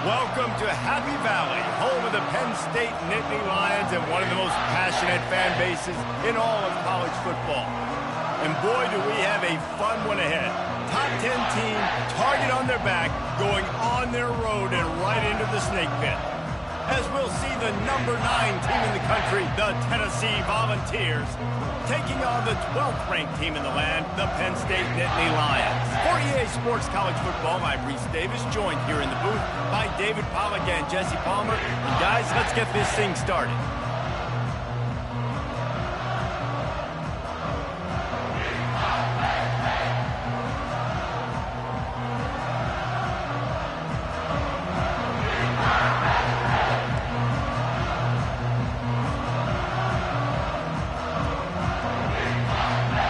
Welcome to Happy Valley, home of the Penn State Nittany Lions and one of the most passionate fan bases in all of college football. And boy, do we have a fun one ahead. Top 10 team, target on their back, going on their road and right into the snake pit. As we'll see the number 9 team in the country, the Tennessee Volunteers, taking on the 12th ranked team in the land, the Penn State Nittany Lions. For EA Sports College Football, I'm Reese Davis, joined here in the booth by David Pollack and Jesse Palmer. And guys, let's get this thing started.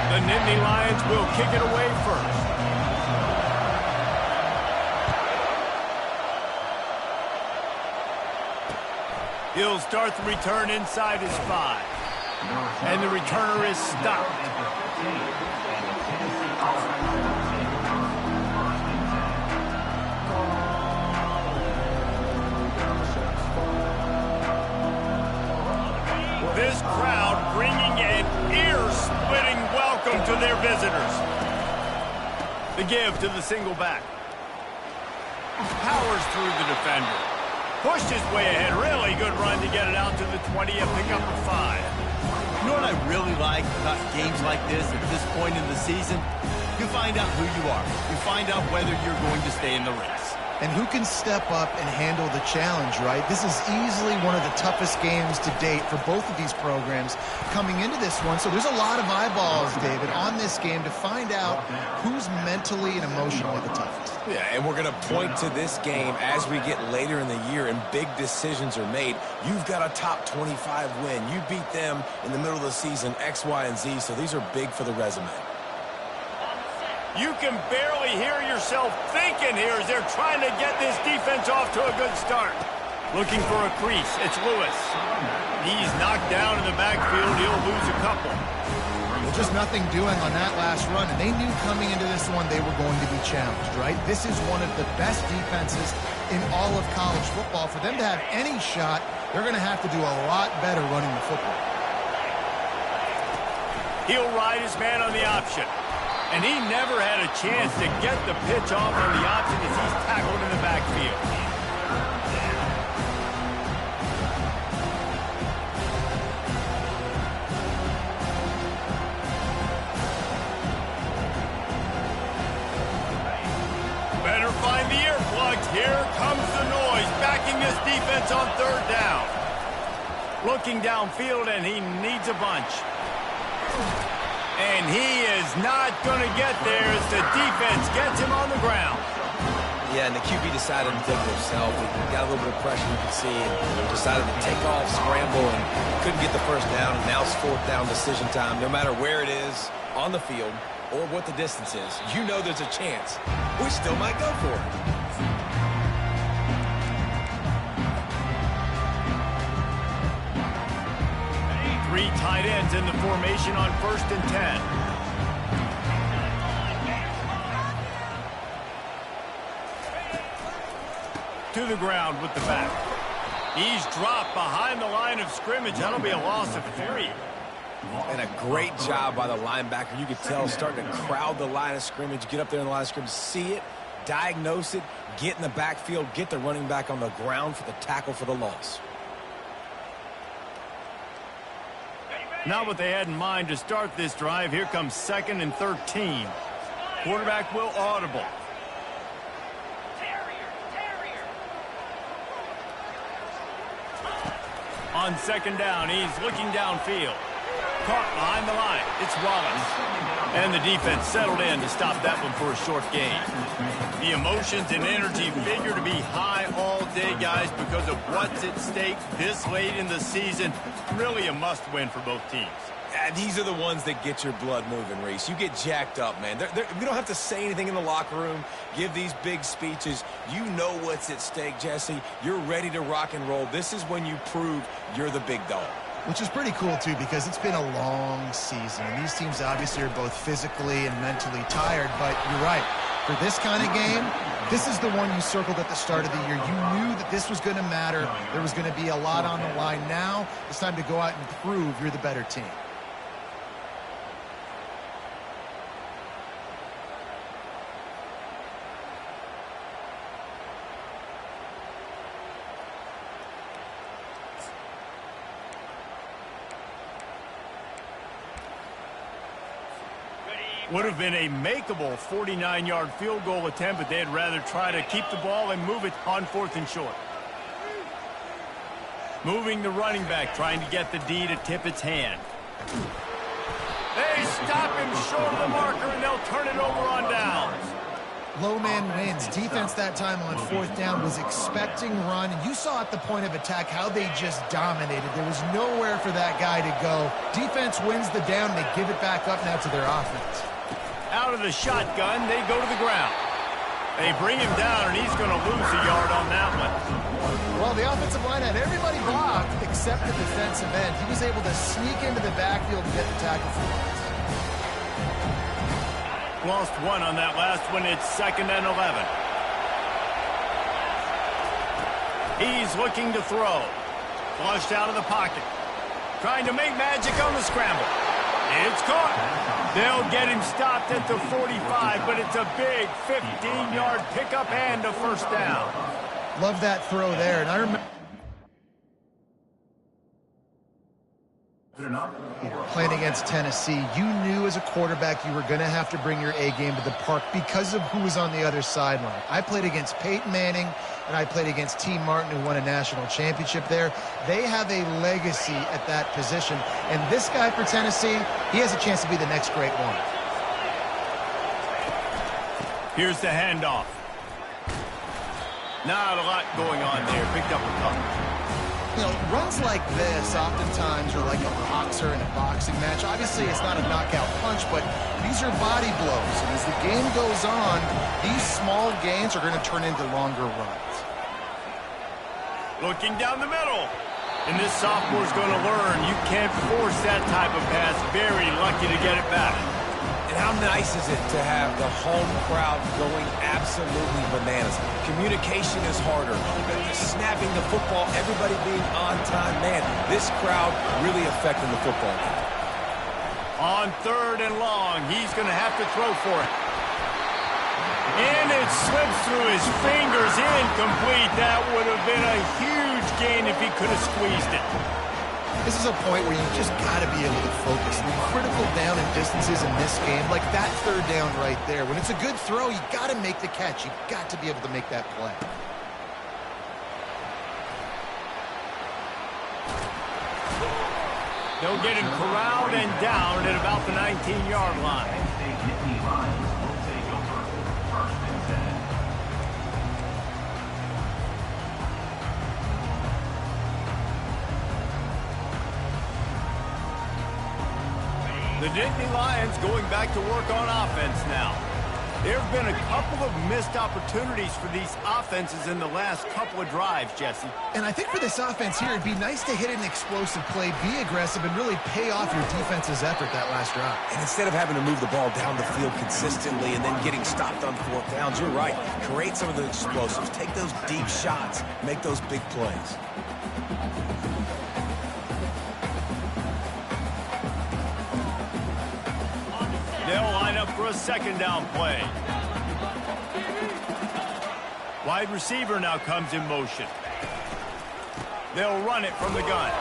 The Nittany Lions will kick it away first. He'll start the return inside his 5. And the returner is stopped. This crowd bringing an ear-splitting welcome to their visitors. The give to the single back. Powers through the defender. Pushed his way ahead. Really good run to get it out to the 20 and pick up a 5. You know what I really like about games like this at this point in the season? You find out who you are. You find out whether you're going to stay in the race. And who can step up and handle the challenge, right? This is easily one of the toughest games to date for both of these programs coming into this one. So there's a lot of eyeballs, David, on this game to find out who's mentally and emotionally the toughest. Yeah, and we're going to point to this game as we get later in the year and big decisions are made. You've got a top 25 win. You beat them in the middle of the season, X, Y, and Z, so these are big for the resume. You can barely hear yourself thinking here as they're trying to get this defense off to a good start. Looking for a crease. It's Lewis. He's knocked down in the backfield. He'll lose a couple. Well, just nothing doing on that last run, and they knew coming into this one they were going to be challenged, right? This is one of the best defenses in all of college football. For them to have any shot, they're going to have to do a lot better running the football. He'll ride his man on the option. And he never had a chance to get the pitch off on the option as he's tackled in the backfield. Better find the earplugs. Here comes the noise, backing this defense on 3rd down. Looking downfield, and he needs a bunch. And he is not going to get there as the defense gets him on the ground. Yeah, and the QB decided to take it himself. He got a little bit of pressure, you can see, and decided to take off, scramble, and couldn't get the first down. And now it's 4th down decision time. No matter where it is on the field or what the distance is, you know there's a chance. We still might go for it. Three tight ends in the formation on 1st and 10. To the ground with the back. He's dropped behind the line of scrimmage. That'll be a loss of 3. And a great job by the linebacker. You could tell starting to crowd the line of scrimmage, get up there in the line of scrimmage, see it, diagnose it, get in the backfield, get the running back on the ground for the tackle for the loss. Not what they had in mind to start this drive. Here comes 2nd and 13. Quarterback will audible. On 2nd down, he's looking downfield. Caught behind the line. It's Wallace. And the defense settled in to stop that one for a short gain. The emotions and energy figure to be high all day, guys, because of what's at stake this late in the season. Really a must-win for both teams. These are the ones that get your blood moving, Reese. You get jacked up, man. We don't have to say anything in the locker room, give these big speeches. You know what's at stake, Jesse. You're ready to rock and roll. This is when you prove you're the big dog. Which is pretty cool, too, because it's been a long season. And these teams obviously are both physically and mentally tired. But you're right. For this kind of game, This is the one you circled at the start of the year. You knew that this was going to matter. There was going to be a lot on the line. Now it's time to go out and prove you're the better team. Would have been a makeable 49-yard field goal attempt, but they'd rather try to keep the ball and move it on 4th and short. Moving the running back, trying to get the D to tip its hand. They stop him short of the marker, and they'll turn it over on downs. Low man wins. Defense that time on 4th down was expecting run, and you saw at the point of attack how they just dominated. There was nowhere for that guy to go. Defense wins the down, and they give it back up now to their offense. Out of the shotgun, they go to the ground. They bring him down, and he's going to lose a yard on that one. Well, the offensive line had everybody blocked except the defensive end. He was able to sneak into the backfield and get the tackle for loss. Lost one on that last one. It's 2nd and 11. He's looking to throw. Flushed out of the pocket. Trying to make magic on the scramble. It's caught. They'll get him stopped at the 45, but it's a big 15-yard pickup and a 1st down. Love that throw there. And I remember playing against Tennessee, you knew as a quarterback you were going to have to bring your A game to the park because of who was on the other sideline. I played against Peyton Manning, and I played against T. Martin, who won a national championship there. They have a legacy at that position. And this guy for Tennessee, he has a chance to be the next great one. Here's the handoff. Not a lot going on there. Picked up a couple. You know, runs like this oftentimes are like a boxer in a boxing match. Obviously, it's not a knockout punch, but these are body blows. And as the game goes on, these small gains are going to turn into longer runs. Looking down the middle. And this sophomore's going to learn you can't force that type of pass. Very lucky to get it back. And how nice is it to have the home crowd going absolutely bananas? Communication is harder. Snapping the football, everybody being on time. Man, this crowd really affecting the football game. On 3rd and long, he's going to have to throw for it. And it slips through his fingers, incomplete. That would have been a huge gain if he could have squeezed it. This is a point where you just got to be able to focus. The critical down and distances in this game, like that 3rd down right there. When it's a good throw, you got to make the catch. You got to be able to make that play. They'll get him corralled and down at about the 19-yard line. The Nittany Lions going back to work on offense now. There have been a couple of missed opportunities for these offenses in the last couple of drives, Jesse. And I think for this offense here, it'd be nice to hit an explosive play, be aggressive, and really pay off your defense's effort that last drive. And instead of having to move the ball down the field consistently and then getting stopped on 4th downs, you're right. Create some of the explosives. Take those deep shots. Make those big plays. They'll line up for a 2nd down play. Wide receiver now comes in motion. They'll run it from the gun.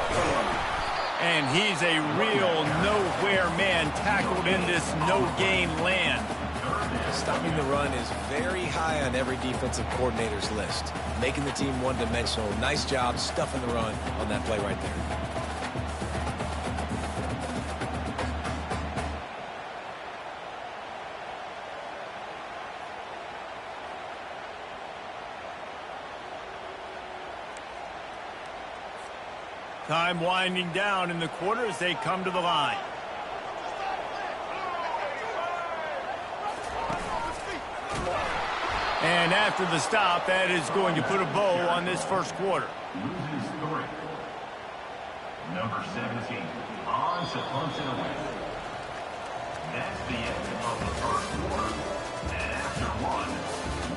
And he's a real nowhere man tackled in this no-gain land. Stopping the run is very high on every defensive coordinator's list. Making the team one-dimensional. Nice job stuffing the run on that play right there. Time winding down in the quarter as they come to the line. And after the stop, that is going to put a bow on this 1st quarter. Loses 3. Number 17 on to punch it away. That's the end of the 1st quarter. And after one,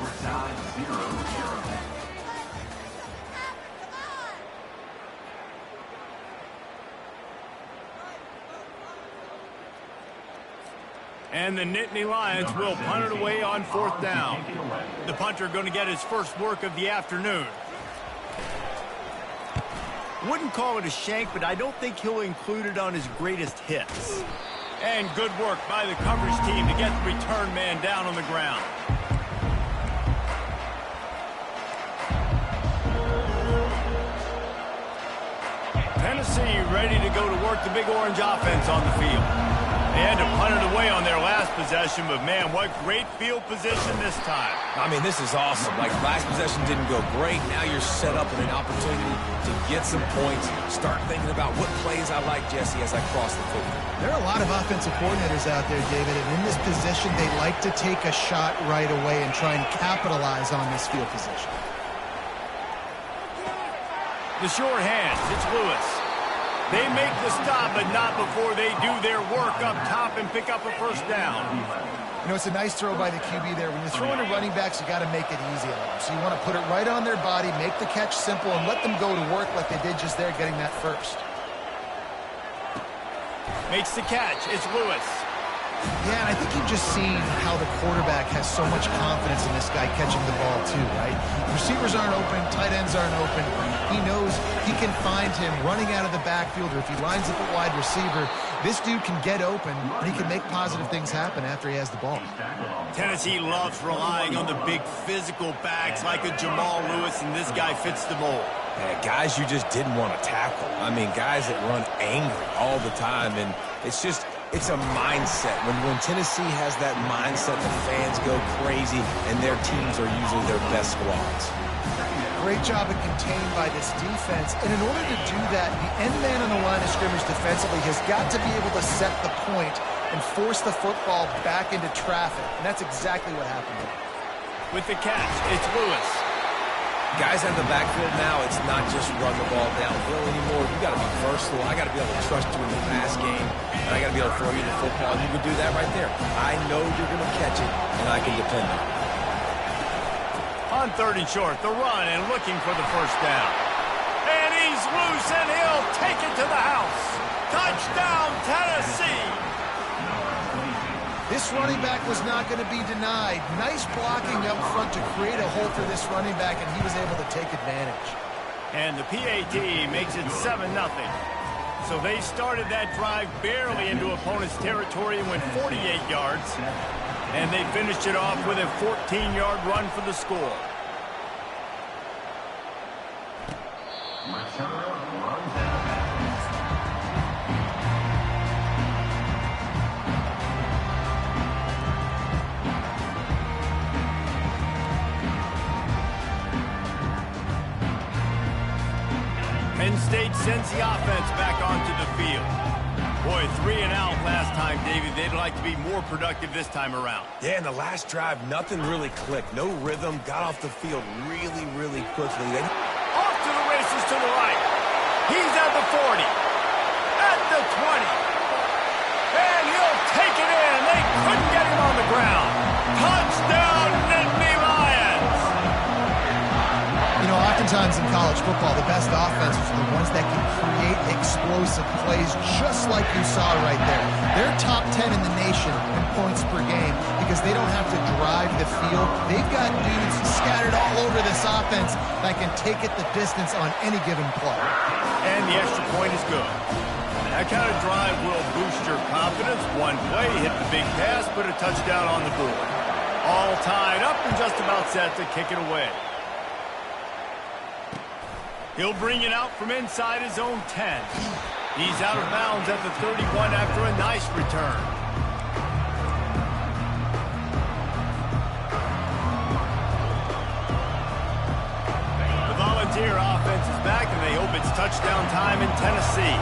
we're Tied 0-0. And the Nittany Lions will punt it away on 4th down. The punter going to get his first work of the afternoon. Wouldn't call it a shank, but I don't think he'll include it on his greatest hits. And good work by the coverage team to get the return man down on the ground. Tennessee ready to go to work the Big Orange offense on the field. They had to punt it away on their last possession, but man, what great field position this time. I mean, this is awesome. Like, last possession didn't go great. Now you're set up with an opportunity to get some points. Start thinking about what plays I like, Jesse, as I cross the field. There are a lot of offensive coordinators out there, David, and in this position, they like to take a shot right away and try and capitalize on this field position. The short hands, it's Lewis. They make the stop, but not before they do their work up top and pick up a first down. You know, it's a nice throw by the QB there. When you're throwing to running backs, you got to make it easy on them. So you want to put it right on their body, make the catch simple, and let them go to work like they did just there, getting that first. Makes the catch. It's Lewis. Yeah, and I think you've just seen how the quarterback has so much confidence in this guy catching the ball too, right? Receivers aren't open, tight ends aren't open. He knows he can find him running out of the backfield, or if he lines up a wide receiver, this dude can get open, and he can make positive things happen after he has the ball. Tennessee loves relying on the big physical backs like a Jamal Lewis, and this guy fits the mold. Yeah, guys you just didn't want to tackle. I mean, guys that run angry all the time, and it's a mindset. When Tennessee has that mindset, the fans go crazy, and their teams are usually their best squads. Great job of contained by this defense, and in order to do that, the end man on the line of scrimmage defensively has got to be able to set the point and force the football back into traffic, and that's exactly what happened. With the catch, it's Lewis. Guys out of the backfield now, it's not just run the ball downhill anymore. You got to be versatile. I got to be able to trust you in the pass game, and I got to be able to throw you the football, and you can do that right there. I know you're going to catch it, and I can depend on it. On 3rd and short, the run and looking for the first down. And he's loose, and he'll take it to the house. Touchdown, Tennessee! This running back was not going to be denied. Nice blocking up front to create a hole for this running back, and he was able to take advantage. And the PAT makes it 7-0. So they started that drive barely into opponent's territory and went 48 yards. And they finished it off with a 14-yard run for the score. Penn State sends the offense back onto the field. Boy, 3 and out last time, Davey. They'd like to be more productive this time around. Yeah, in the last drive, nothing really clicked. No rhythm. Got off the field really, really quickly. Off to the races to the right. He's at the 40. At the 20. And he'll take it in. They couldn't get him on the ground. Touchdown, Nittany Lions! You know, oftentimes in college football, the best offenses are the ones that can create explosive plays, just like you saw right there. They're top 10 in the nation in points per game because they don't have to drive the field. They've got dudes scattered all over this offense that can take it the distance on any given play. And the extra point is good. That kind of drive will boost your confidence. One play, hit the big pass, put a touchdown on the board. All tied up and just about set to kick it away. He'll bring it out from inside his own 10. He's out of bounds at the 31 after a nice return. The Volunteer offense is back, and they hope it's touchdown time in Tennessee.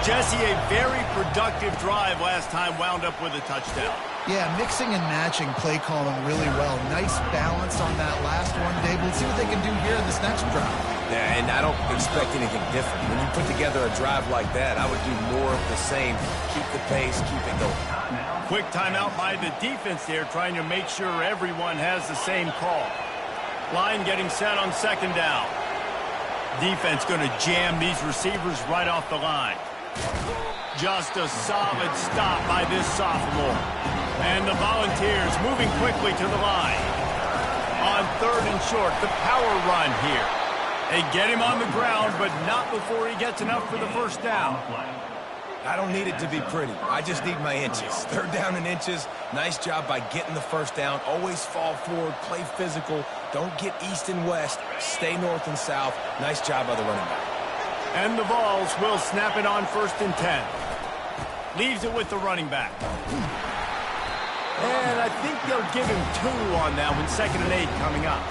Jesse, a very productive drive last time, wound up with a touchdown. Yeah, mixing and matching play calling really well. Nice balance on that last one, Dave. We'll see what they can do here in this next drive. Yeah, and I don't expect anything different. When you put together a drive like that, I would do more of the same. Keep the pace, keep it going. Quick timeout by the defense there, trying to make sure everyone has the same call. Line getting set on second down. Defense going to jam these receivers right off the line. Just a solid stop by this sophomore. And the Volunteers moving quickly to the line. On third and short, the power run here. They get him on the ground, but not before he gets enough for the first down. I don't need it to be pretty. I just need my inches. Third down and inches. Nice job by getting the first down. Always fall forward, play physical. Don't get east and west. Stay north and south. Nice job by the running back. And the Vols will snap it on 1st and 10. Leaves it with the running back. And I think they'll give him 2 on that one. 2nd and 8 coming up.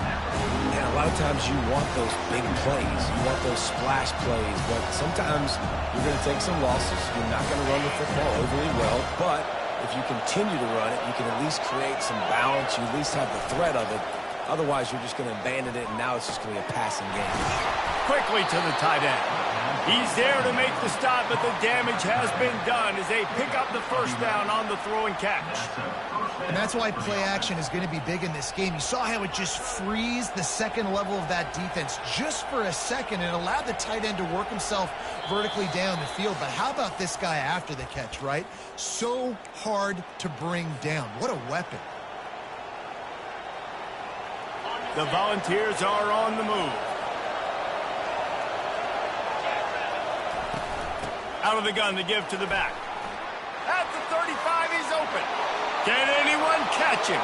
And a lot of times you want those big plays. You want those splash plays. But sometimes you're going to take some losses. You're not going to run the football overly well. But if you continue to run it, you can at least create some balance. You at least have the threat of it. Otherwise, you're just going to abandon it, and now it's just going to be a passing game. Quickly to the tight end. He's there to make the stop, but the damage has been done as they pick up the first down on the throw and catch. And that's why play action is going to be big in this game. You saw how it just frees the second level of that defense just for a second and allowed the tight end to work himself vertically down the field. But how about this guy after the catch, right? So hard to bring down. What a weapon. The Volunteers are on the move. Out of the gun to give to the back. At the 35, he's open. Can anyone catch him?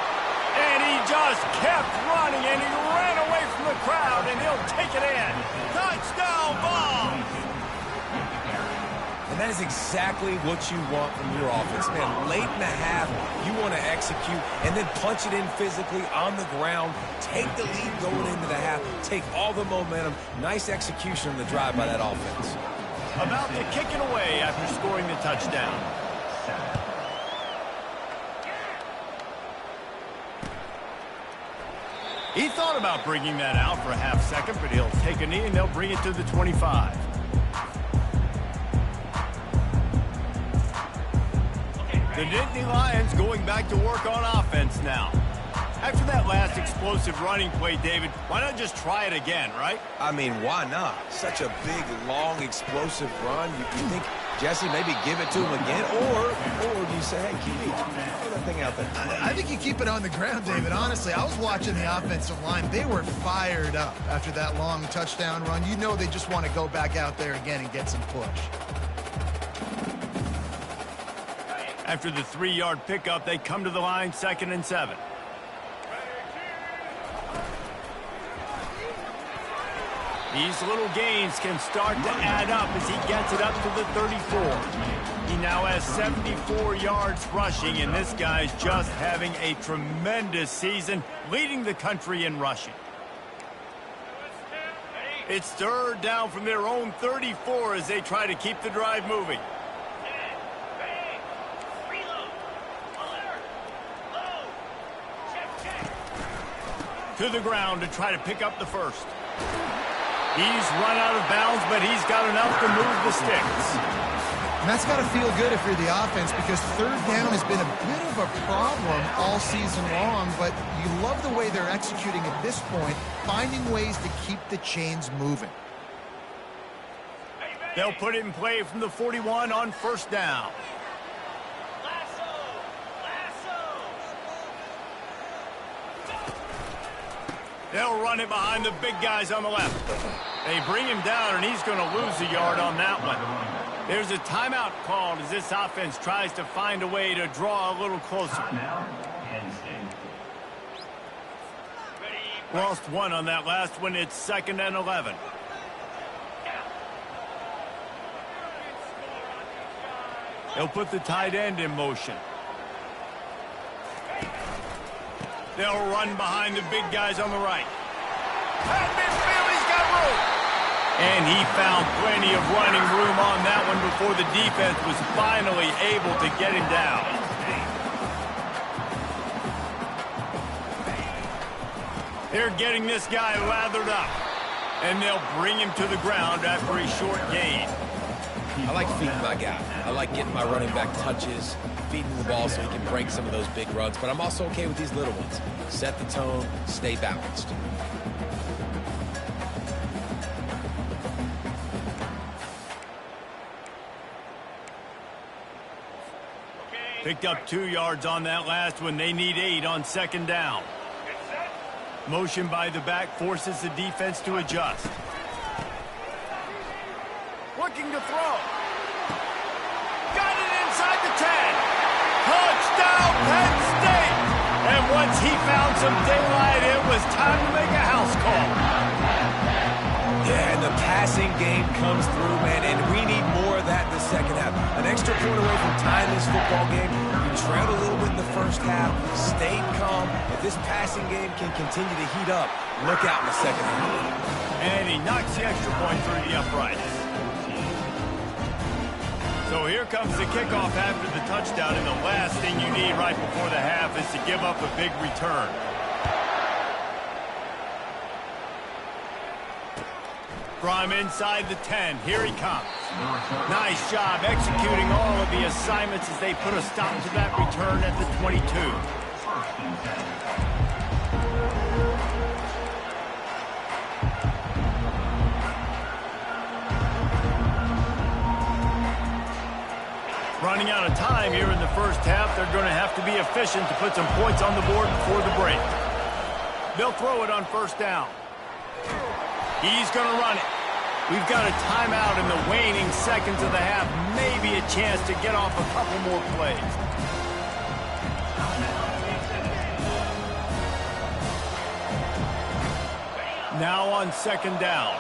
And he just kept running, and he ran away from the crowd, and he'll take it in. Touchdown, Vols! And that is exactly what you want from your offense, man. Late in the half, you want to execute and then punch it in physically on the ground. Take the lead going into the half. Take all the momentum. Nice execution on the drive by that offense. About to kick it away after scoring the touchdown. He thought about bringing that out for a half second, but he'll take a knee and they'll bring it to the 25. The Nittany Lions going back to work on offense now. After that last explosive running play, David, why not just try it again, right? I mean, why not? Such a big, long, explosive run. You think, Jesse, maybe give it to him again? Or do you say, hey, keep throw that thing out there? I think you keep it on the ground, David. Honestly, I was watching the offensive line. They were fired up after that long touchdown run. You know they just want to go back out there again and get some push. After the 3-yard pickup, they come to the line 2nd and 7. These little gains can start to add up as he gets it up to the 34. He now has 74 yards rushing, and this guy's just having a tremendous season, leading the country in rushing. It's 3rd down from their own 34 as they try to keep the drive moving. To the ground to try to pick up the first. He's run out of bounds, but he's got enough to move the sticks. And that's got to feel good if you're the offense, because 3rd down has been a bit of a problem all season long, but you love the way they're executing at this point, finding ways to keep the chains moving. They'll put it in play from the 41 on 1st down. They'll run it behind the big guys on the left. They bring him down, and he's going to lose a yard on that one. There's a timeout called as this offense tries to find a way to draw a little closer. Lost 1 on that last one. It's 2nd and 11. They'll put the tight end in motion. They'll run behind the big guys on the right. At midfield, he's got room. And he found plenty of running room on that one before the defense was finally able to get him down. They're getting this guy lathered up. And they'll bring him to the ground after a short gain. I like feeding my guy. I like getting my running back touches, feeding the ball so he can break some of those big runs. But I'm also okay with these little ones. Set the tone, stay balanced. Picked up 2 yards on that last one. They need 8 on second down. Motion by the back forces the defense to adjust. Looking to throw. Got it inside the 10. Touchdown, Penn State! And once he found some daylight, it was time to make a house call. Yeah, and the passing game comes through, man, and we need more of that in the second half. An extra point away from tying this football game. You trailed a little bit in the first half, stayed calm. If this passing game can continue to heat up, look out in the second half. And he knocks the extra point through the uprights. So here comes the kickoff after the touchdown, and the last thing you need right before the half is to give up a big return. From inside the 10, here he comes. Nice job executing all of the assignments as they put a stop to that return at the 22. Running out of time here in the first half, they're going to have to be efficient to put some points on the board before the break. They'll throw it on first down. He's going to run it. We've got a timeout in the waning seconds of the half. Maybe a chance to get off a couple more plays. Now on second down.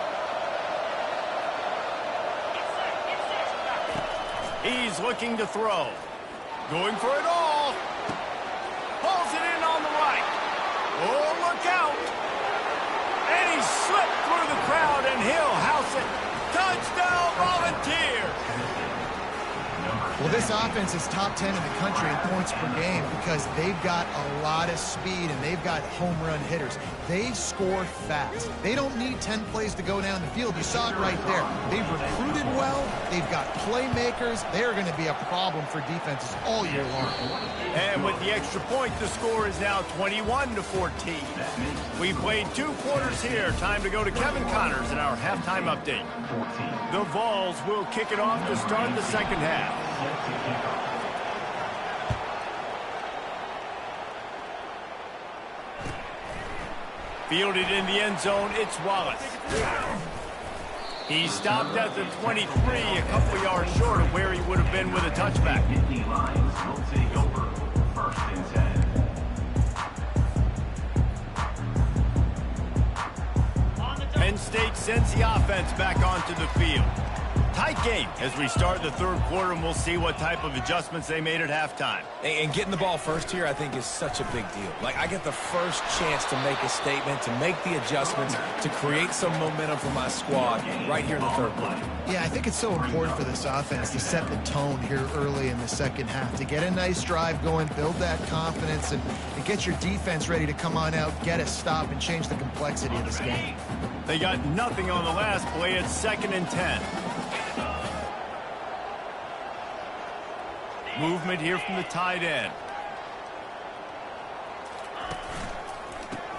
He's looking to throw. Going for it all. Pulls it in on the right. Oh, look out. And he slipped through the crowd, and he'll house it. Touchdown, Volunteers! Well, this offense is top 10 in the country in points per game because they've got a lot of speed and they've got home run hitters. They score fast. They don't need 10 plays to go down the field. You saw it right there. They've recruited well. They've got playmakers. They're going to be a problem for defenses all year long. And with the extra point, the score is now 21-14. We've played 2 quarters here. Time to go to Kevin Connors in our halftime update. The Vols will kick it off to start the second half. Fielded in the end zone, it's Wallace. He stopped at the 23, a couple yards short of where he would have been with a touchback. Nittany Lions will take over 1st and 10. Penn State sends the offense back onto the field. Tight game as we start the third quarter, and we'll see what type of adjustments they made at halftime. And getting the ball first here, I think, is such a big deal. Like, I get the first chance to make a statement, to make the adjustments, to create some momentum for my squad right here in the third quarter. Yeah, I think it's so important for this offense to set the tone here early in the second half, to get a nice drive going, build that confidence, and get your defense ready to come on out, get a stop, and change the complexity of this game. They got nothing on the last play. It's 2nd and 10. Movement here from the tight end.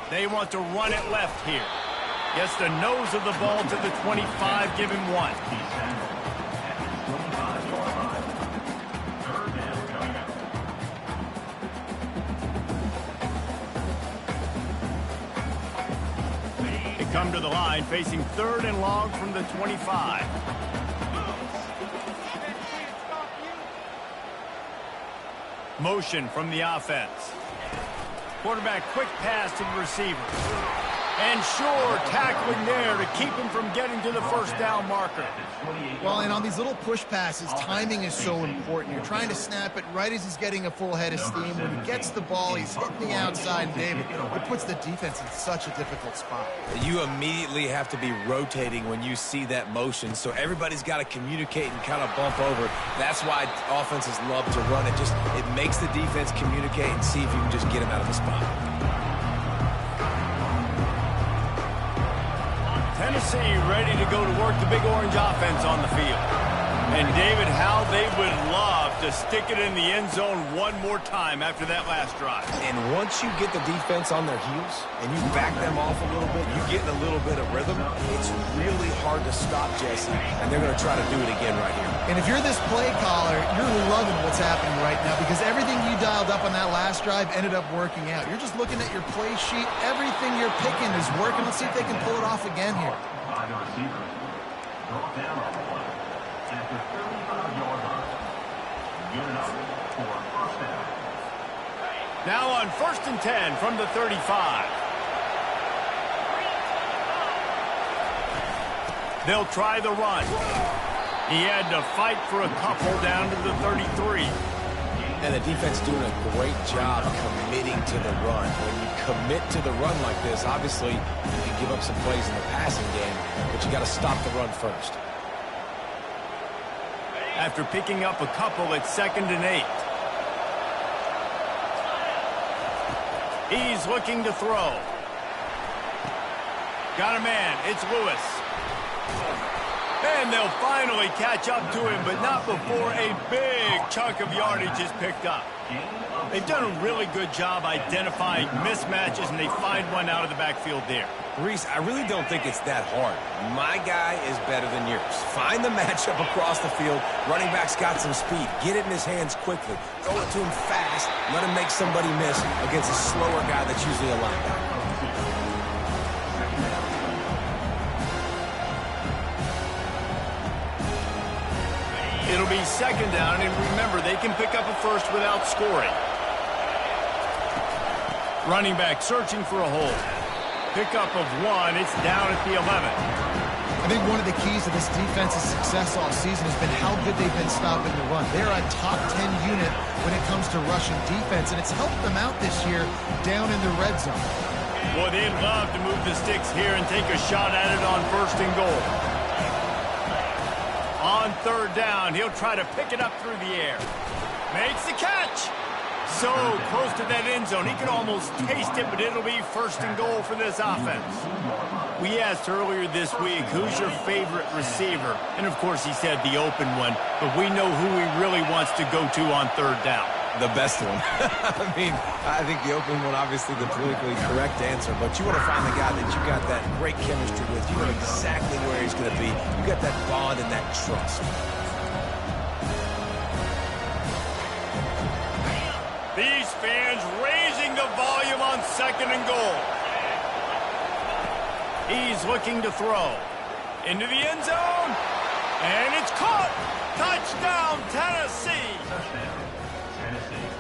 They want to run it left here. Gets the nose of the ball to the 25, give him 1. They come to the line facing 3rd and long from the 25. Motion from the offense. Quarterback quick pass to the receiver. And sure, tackling there to keep him from getting to the first down marker. Well, and on these little push passes, timing is so important. You're trying to snap it right as he's getting a full head of steam. When he gets the ball, he's hitting the outside, David. It puts the defense in such a difficult spot. You immediately have to be rotating when you see that motion, so everybody's got to communicate and kind of bump over. That's why offenses love to run it. It makes the defense communicate and see if you can just get him out of the spot. Tennessee ready to go to work the Big Orange offense on the field. And, David, how they would love to stick it in the end zone one more time after that last drive. And once you get the defense on their heels and you back them off a little bit, you get in a little bit of rhythm, it's really hard to stop, Jesse, and they're going to try to do it again right here. And if you're this play caller, you're loving what's happening right now because everything you dialed up on that last drive ended up working out. You're just looking at your play sheet. Everything you're picking is working. Let's see if they can pull it off again here. By the receiver. Brought down on the play. At the 35-yard line. Good enough for first down. Now on 1st and 10 from the 35. They'll try the run. He had to fight for a couple down to the 33. And the defense doing a great job committing to the run. When you commit to the run like this, obviously you can give up some plays in the passing game, but you got to stop the run first. After picking up a couple at 2nd and 8. He's looking to throw. Got a man. It's Lewis. And they'll finally catch up to him, but not before a big chunk of yardage is picked up. They've done a really good job identifying mismatches, and they find one out of the backfield there. Reese, I really don't think it's that hard. My guy is better than yours. Find the matchup across the field. Running back's got some speed. Get it in his hands quickly. Throw it to him fast. Let him make somebody miss against a slower guy that's usually a linebacker. It'll be 2nd down, and remember, they can pick up a first without scoring. Running back searching for a hole. Pickup of 1. It's down at the 11. I think one of the keys to this defense's success all season has been how good they've been stopping the run. They're a top 10 unit when it comes to rushing defense, and it's helped them out this year down in the red zone. Boy, they'd love to move the sticks here and take a shot at it on 1st and goal. On 3rd down, he'll try to pick it up through the air. Makes the catch. So close to that end zone. He could almost taste it, but it'll be 1st and goal for this offense. We asked earlier this week, who's your favorite receiver? And, of course, he said the open one, but we know who he really wants to go to on 3rd down. The best one. I think the open one, obviously the politically correct answer, but you want to find the guy that you got that great chemistry with. You know exactly where he's going to be. You got that bond and that trust. These fans raising the volume on 2nd and goal. He's looking to throw. Into the end zone. And it's caught. Touchdown, Tennessee.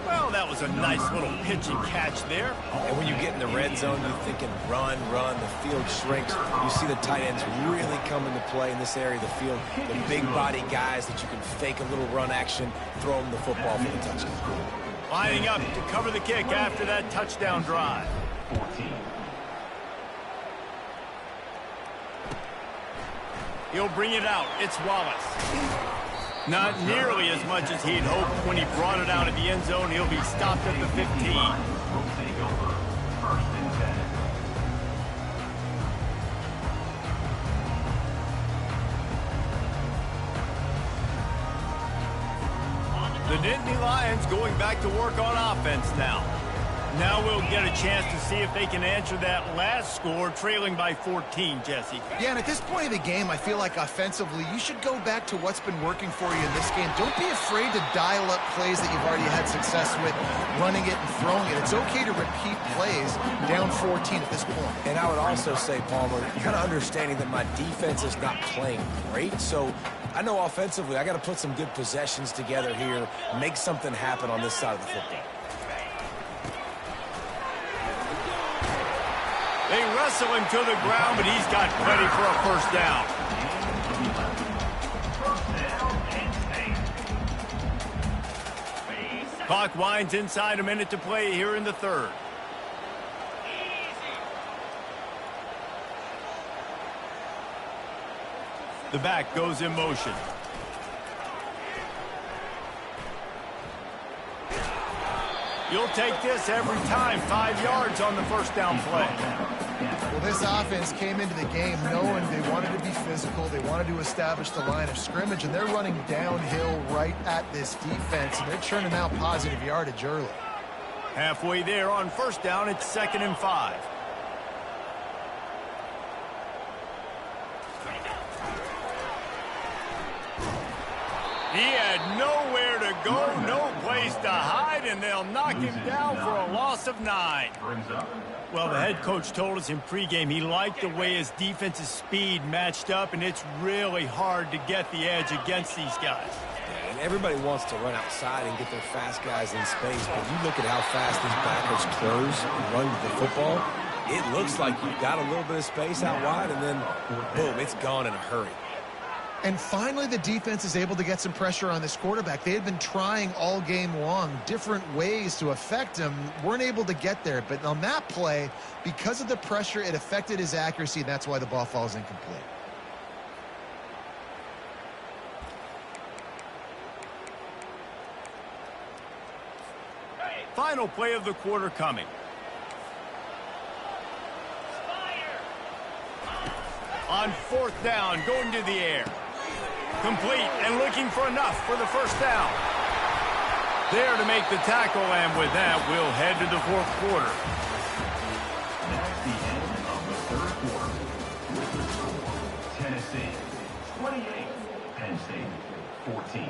Well, that was a nice little pitch and catch there. And when you get in the red zone, you're thinking run, the field shrinks. You see the tight ends really come into play in this area of the field. The big body guys that you can fake a little run action, throw them the football for the touchdown. Lining up to cover the kick after that touchdown drive. 14. He'll bring it out. It's Wallace. Not nearly as much as he'd hoped when he brought it out of the end zone. He'll be stopped at the 15. Will take over 1st and 10. The Nittany Lions going back to work on offense now. Now we'll get a chance to see if they can answer that last score, trailing by 14, Jesse. Yeah, and at this point of the game, I feel like offensively, you should go back to what's been working for you in this game. Don't be afraid to dial up plays that you've already had success with, running it and throwing it. It's okay to repeat plays down 14 at this point. And I would also say, Palmer, kind of understanding that my defense is not playing great, so I know offensively I got to put some good possessions together here, make something happen on this side of the football. They wrestle him to the ground, but he's got plenty for a 1st down. Clock winds inside, a minute to play here in the 3rd. The back goes in motion. You'll take this every time. 5 yards on the 1st down play. Well, this offense came into the game knowing they wanted to be physical, they wanted to establish the line of scrimmage, and they're running downhill right at this defense, and they're churning out positive yardage early. Halfway there on first down, it's 2nd and 5. He had nowhere to go, no place to hide, and they'll knock him down for a loss of 9. Well, the head coach told us in pregame he liked the way his defense's speed matched up, and it's really hard to get the edge against these guys. Yeah, and everybody wants to run outside and get their fast guys in space, but you look at how fast these backers close and run the football, it looks like you've got a little bit of space out wide, and then, boom, it's gone in a hurry. And finally, the defense is able to get some pressure on this quarterback. They had been trying all game long, different ways to affect him, weren't able to get there. But on that play, because of the pressure, it affected his accuracy, and that's why the ball falls incomplete. Final play of the quarter coming. On 4th down, going to the air. Complete and looking for enough for the first down. There to make the tackle, and with that, we'll head to the 4th quarter. That's the end of the 3rd quarter. With the score, Tennessee 28, Penn State 14.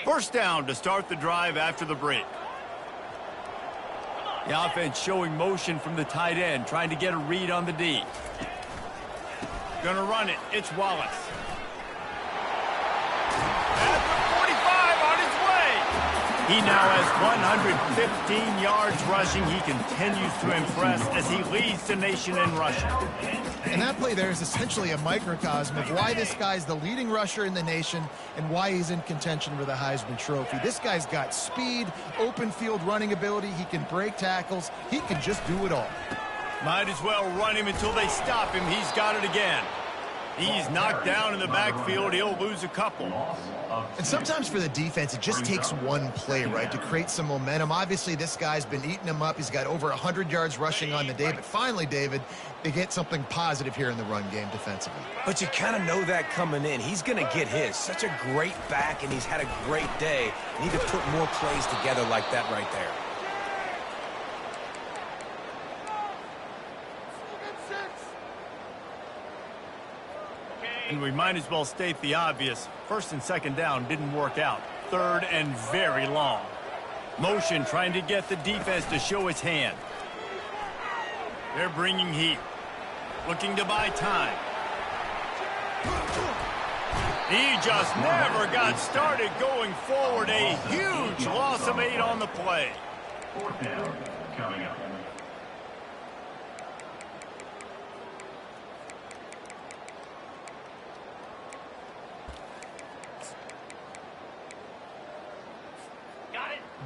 First down to start the drive after the break. The offense showing motion from the tight end, trying to get a read on the D. Gonna run it. It's Wallace. At the 45 on his way. He now has 115 yards rushing. He continues to impress as he leads the nation in rushing. And that play there is essentially a microcosm of why this guy's the leading rusher in the nation and why he's in contention for the Heisman Trophy. This guy's got speed, open field running ability. He can break tackles. He can just do it all. Might as well run him until they stop him. He's got it again. He's knocked down in the backfield. He'll lose a couple. And sometimes for the defense, it just takes one play, right, to create some momentum. Obviously, this guy's been eating him up. He's got over 100 yards rushing on the day. But finally, David, they get something positive here in the run game defensively. But you kind of know that coming in. He's going to get his. Such a great back, and he's had a great day. You need to put more plays together like that right there. And we might as well state the obvious. 1st and 2nd down didn't work out. 3rd and very long. Motion trying to get the defense to show its hand. They're bringing heat. Looking to buy time. He just never got started going forward. A huge loss of 8 on the play. 4th down coming up.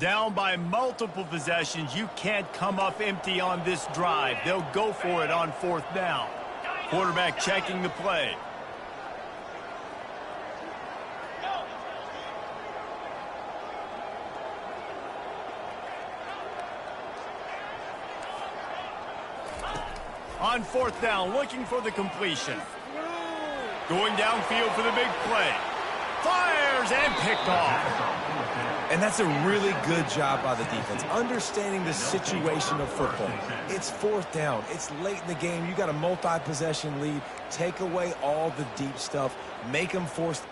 Down by multiple possessions. You can't come up empty on this drive. They'll go for it on 4th down. Quarterback checking the play. On 4th down, looking for the completion. Going downfield for the big play. Fires and picked off. And that's a really good job by the defense, understanding the situation of football. It's 4th down. It's late in the game. You got a multi-possession lead. Take away all the deep stuff. Make them force